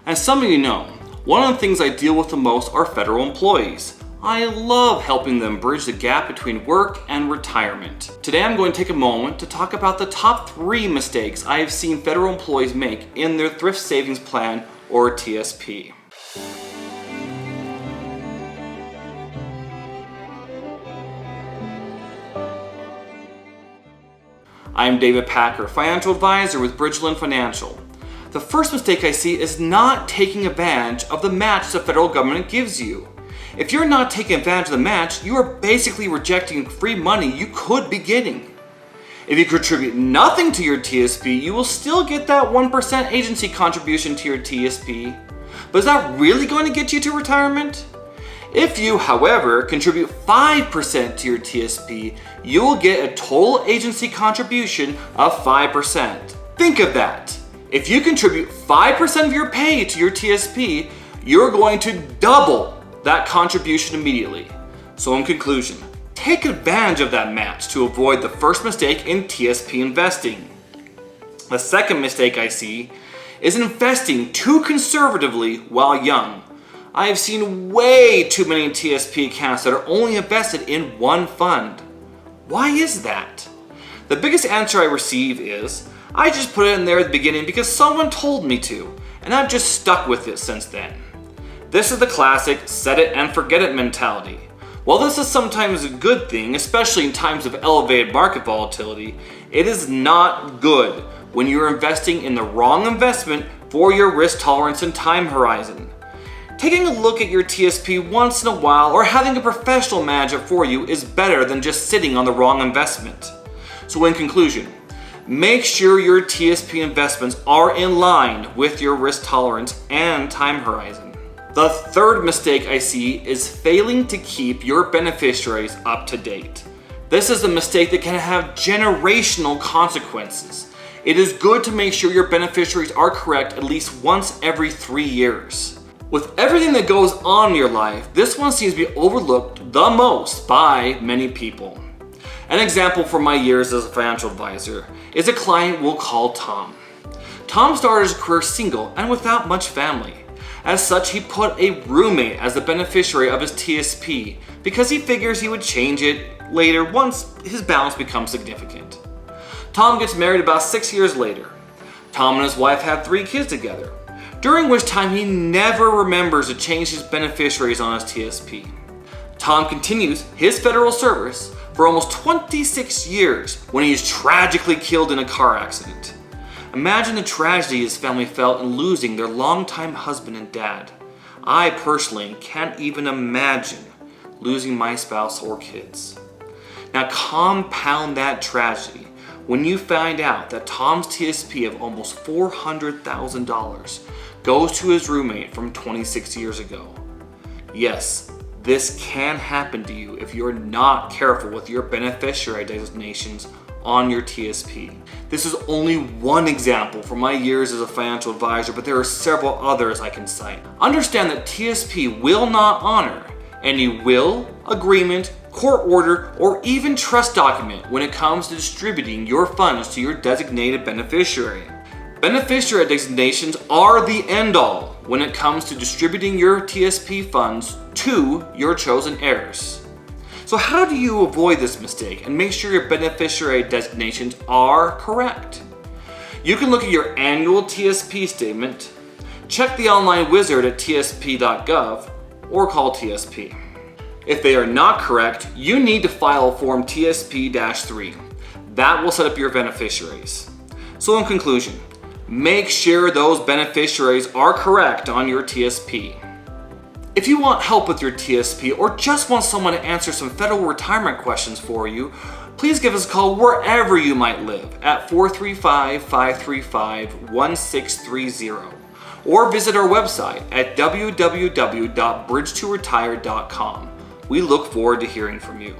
As some of you know, one of the things I deal with the most are federal employees. I love helping them bridge the gap between work and retirement. Today I'm going to take a moment to talk about the top 3 mistakes I have seen federal employees make in their Thrift Savings Plan, or TSP. I'm David Packer, Financial Advisor with Bridgeland Financial. The first mistake I see is not taking advantage of the match the federal government gives you. If you're not taking advantage of the match, you are basically rejecting free money you could be getting. If you contribute nothing to your TSP, you will still get that 1% agency contribution to your TSP. But is that really going to get you to retirement? If you, however, contribute 5% to your TSP, you will get a total agency contribution of 5%. Think of that. If you contribute 5% of your pay to your TSP, you're going to double that contribution immediately. So in conclusion, take advantage of that match to avoid the first mistake in TSP investing. The second mistake I see is investing too conservatively while young. I have seen way too many TSP accounts that are only invested in one fund. Why is that? The biggest answer I receive is, I just put it in there at the beginning because someone told me to, and I've just stuck with it since then. This is the classic set it and forget it mentality. While this is sometimes a good thing, especially in times of elevated market volatility, it is not good when you're investing in the wrong investment for your risk tolerance and time horizon. Taking a look at your TSP once in a while or having a professional manage it for you is better than just sitting on the wrong investment. So in conclusion, make sure your TSP investments are in line with your risk tolerance and time horizon. The third mistake I see is failing to keep your beneficiaries up to date. This is a mistake that can have generational consequences. It is good to make sure your beneficiaries are correct at least once every 3 years. With everything that goes on in your life, this one seems to be overlooked the most by many people. An example from my years as a financial advisor is a client we'll call Tom. Tom started his career single and without much family. As such, he put a roommate as the beneficiary of his TSP because he figures he would change it later once his balance becomes significant. Tom gets married about 6 years later. Tom and his wife have 3 kids together, during which time he never remembers to change his beneficiaries on his TSP. Tom continues his federal service for almost 26 years when he is tragically killed in a car accident. Imagine the tragedy his family felt in losing their longtime husband and dad. I personally can't even imagine losing my spouse or kids. Now compound that tragedy when you find out that Tom's TSP of almost $400,000 goes to his roommate from 26 years ago. Yes, this can happen to you if you're not careful with your beneficiary designations on your TSP. This is only one example from my years as a financial advisor, but there are several others I can cite. Understand that TSP will not honor any will, agreement, court order, or even trust document when it comes to distributing your funds to your designated beneficiary. Beneficiary designations are the end-all when it comes to distributing your TSP funds to your chosen heirs. So how do you avoid this mistake and make sure your beneficiary designations are correct? You can look at your annual TSP statement, check the online wizard at tsp.gov, or call TSP. If they are not correct, you need to file Form TSP-3. That will set up your beneficiaries. So in conclusion, make sure those beneficiaries are correct on your TSP. If you want help with your TSP or just want someone to answer some federal retirement questions for you, please give us a call wherever you might live at 435-535-1630 or visit our website at www.bridgetoretire.com. We look forward to hearing from you.